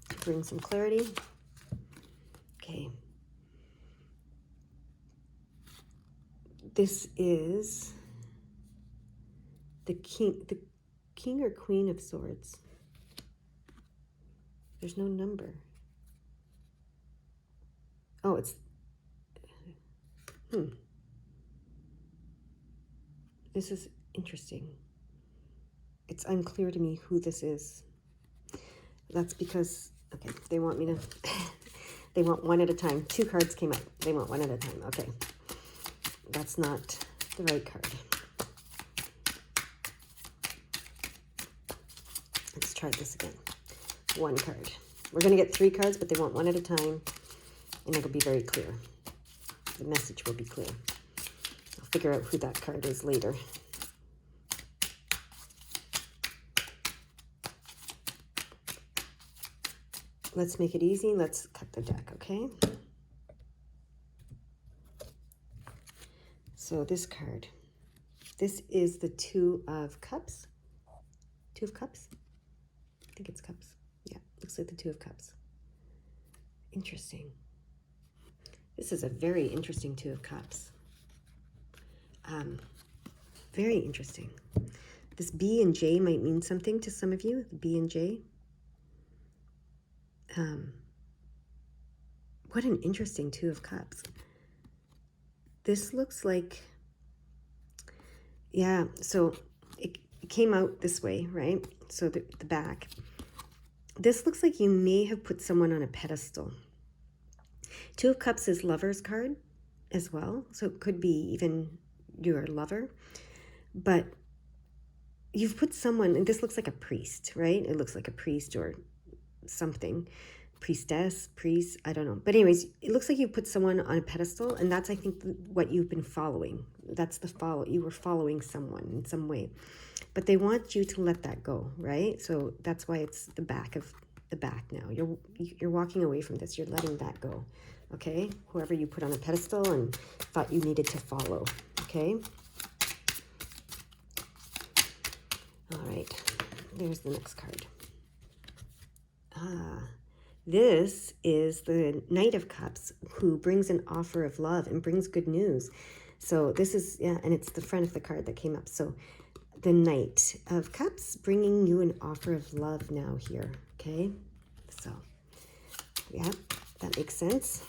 to bring some clarity. Okay. This is the king or queen of swords. There's no number. Oh, it's... This is interesting. It's unclear to me who this is. That's because, okay, they want me to, they want one at a time. 2 cards came up. They want one at a time. Okay. That's not the right card. Let's try this again. 1 card. We're going to get 3 cards, but they want one at a time, and it'll be very clear. The message will be clear. I'll figure out who that card is later. Let's make it easy. Let's cut the deck, okay? So this card, this is the 2 of Cups. 2 of Cups? I think it's Cups. Yeah, looks like the 2 of Cups. Interesting. This is a very interesting 2 of Cups. Very interesting. This B and J might mean something to some of you, B and J. What an interesting 2 of Cups. This looks like, yeah, so it came out this way, right? So the back. This looks like you may have put someone on a pedestal. 2 of Cups is Lover's card as well. So it could be even your lover. But you've put someone, and this looks like a priest, right? It looks like a priest or something. Priestess, priest, I don't know. But anyways, it looks like you put someone on a pedestal, and that's, I think, what you've been following. That's the follow. You were following someone in some way. But they want you to let that go, right? So that's why it's the back of the back now. You're walking away from this. You're letting that go, okay? Whoever you put on a pedestal and thought you needed to follow, okay? All right, there's the next card. This is the Knight of Cups, who brings an offer of love and brings good news. So this is, yeah, and it's the front of the card that came up. So the Knight of Cups bringing you an offer of love now here, okay? So, yeah, that makes sense.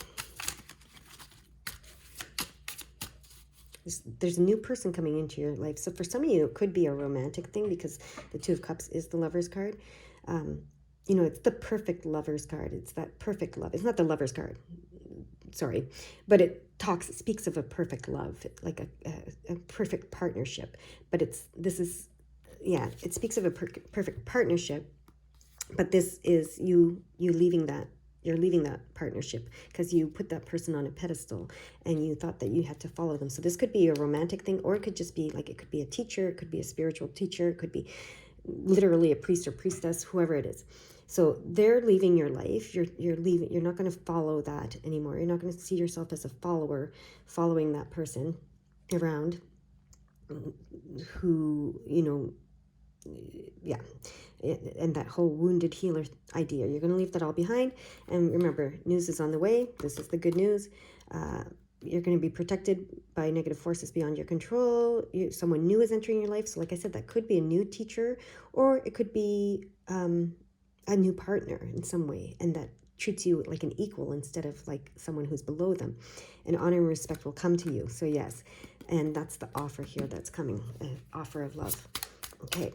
There's a new person coming into your life. So for some of you, it could be a romantic thing because the 2 of Cups is the Lover's card. You know, it's the perfect Lover's card. It's that perfect love. It's not the Lover's card, sorry, but it speaks of a perfect love, like a perfect partnership. But it speaks of a perfect partnership. But this is you leaving that. You're leaving that partnership because you put that person on a pedestal and you thought that you had to follow them. So this could be a romantic thing, or it could just be like, it could be a teacher, it could be a spiritual teacher, it could be literally a priest or priestess, whoever it is. So they're leaving your life. You're leaving. You're not going to follow that anymore. You're not going to see yourself as a follower, following that person around who, you know, yeah, and that whole wounded healer idea. You're going to leave that all behind. And remember, news is on the way. This is the good news. You're going to be protected by negative forces beyond your control. Someone new is entering your life. So like I said, that could be a new teacher, or it could be a new partner in some way, and that treats you like an equal instead of like someone who's below them. And honor and respect will come to you. So yes, and that's the offer here that's coming, an offer of love. Okay.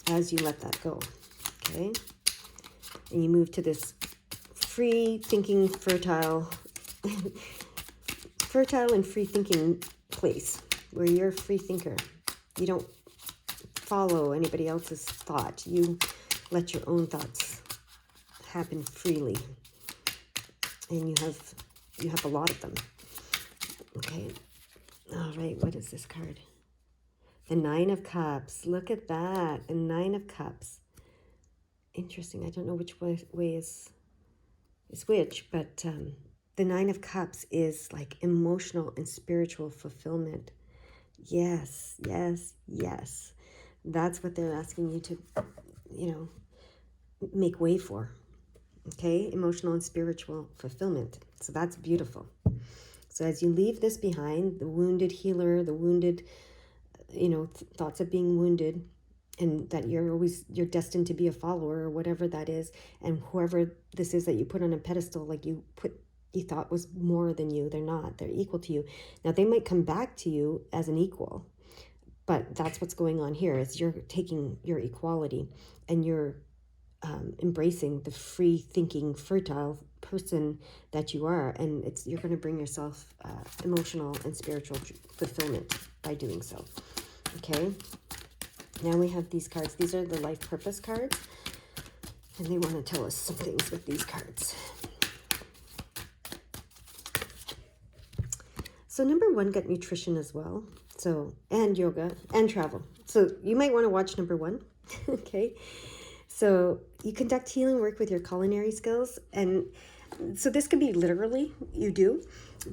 As you let that go, okay? And you move to this free thinking, fertile and free thinking place where you're a free thinker. You don't follow anybody else's thought. You let your own thoughts happen freely. And you have a lot of them. Okay. All right, what is this card? The 9 of Cups. Look at that. A 9 of Cups. Interesting. I don't know which way is which, but the 9 of Cups is like emotional and spiritual fulfillment. Yes, yes, yes. That's what they're asking you to, you know, make way for. Okay? Emotional and spiritual fulfillment. So that's beautiful. So as you leave this behind, the wounded healer, the wounded, you know, thoughts of being wounded, and that you're destined to be a follower or whatever that is, and whoever this is that you put on a pedestal, like you thought was more than you, they're not. They're equal to you. Now they might come back to you as an equal, But that's what's going on here is you're taking your equality and you're embracing the free thinking, fertile person that you are. And you're going to bring yourself emotional and spiritual fulfillment by doing so. Okay. Now we have these cards. These are the life purpose cards. And they want to tell us some things with these cards. So number 1 got nutrition as well. So, and yoga and travel. So you might want to watch number 1. Okay. So you conduct healing work with your culinary skills. And so this could be literally you do.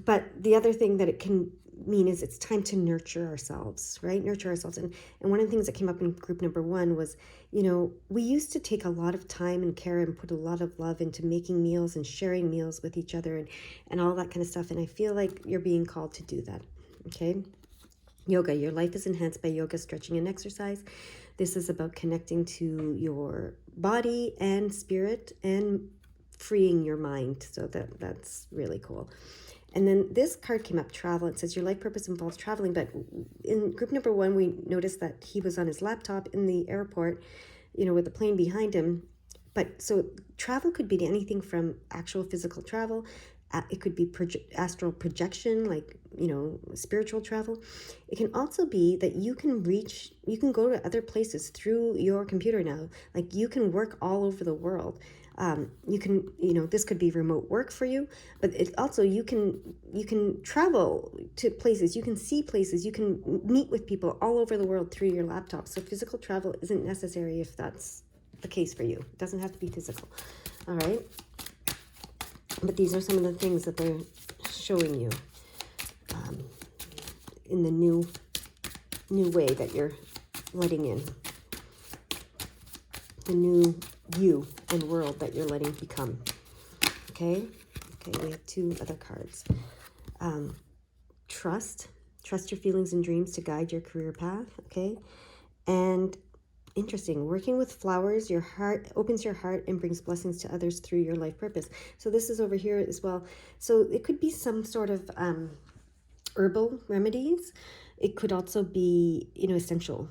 But the other thing that it can mean is it's time to nurture ourselves, right? Nurture ourselves. And one of the things that came up in group number 1 was, we used to take a lot of time and care and put a lot of love into making meals and sharing meals with each other and all that kind of stuff. And I feel like you're being called to do that. Okay. Yoga. Your life is enhanced by yoga, stretching, and exercise. This is about connecting to your body and spirit and freeing your mind. So that's really cool. And then this card came up, travel. It says your life purpose involves traveling. But in group number 1, we noticed that he was on his laptop in the airport, with the plane behind him. But so travel could be anything from actual physical travel. It could be astral projection, like, spiritual travel. It can also be that you can go to other places through your computer now. Like you can work all over the world. You can, this could be remote work for you, but it also, you can travel to places, you can see places, you can meet with people all over the world through your laptop. So physical travel isn't necessary if that's the case for you. It doesn't have to be physical. All right. But these are some of the things that they're showing you in the new way that you're letting in. The new you and world that you're letting become. Okay, we have 2 other cards. Trust your feelings and dreams to guide your career path. Okay, and interesting, working with flowers, your heart opens your heart and brings blessings to others through your life purpose. So this is over here as well. So it could be some sort of herbal remedies. It could also be, essential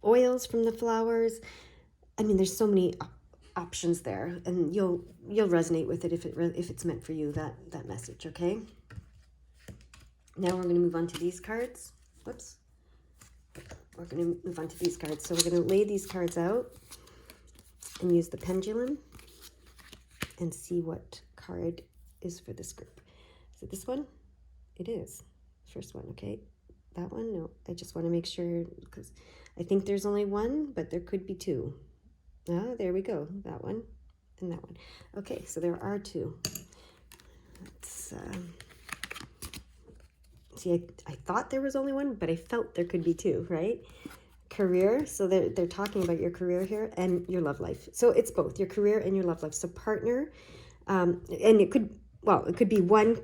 oils from the flowers. I mean, there's so many options there, and you'll resonate with it if it's meant for you, that message. Okay. Now we're going to move on to these cards. Whoops. We're going to move on to these cards. So we're going to lay these cards out and use the pendulum and see what card is for this group. Is it this one? It is. First one. Okay. That one? No. I just want to make sure because I think there's only one, but there could be 2. Oh, there we go. That one and that one. Okay, so there are 2. Let's see. I thought there was only one, but I felt there could be 2. Right? Career. So they're talking about your career here and your love life. So it's both your career and your love life. So partner, and it could be one.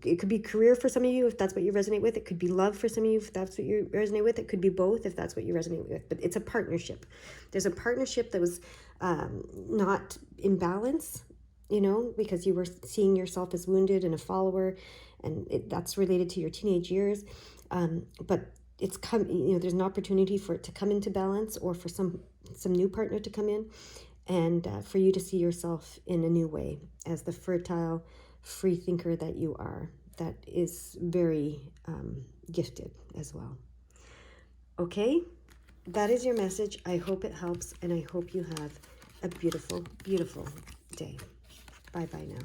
It could be career for some of you if that's what you resonate with. It could be love for some of you if that's what you resonate with. It could be both if that's what you resonate with. But it's a partnership. There's a partnership that was not in balance, because you were seeing yourself as wounded and a follower, and that's related to your teenage years. But it's there's an opportunity for it to come into balance, or for some new partner to come in, and for you to see yourself in a new way as the fertile, free thinker that you are, that is very gifted as well. Okay, that is your message. I hope it helps, and I hope you have a beautiful, beautiful day. Bye-bye now.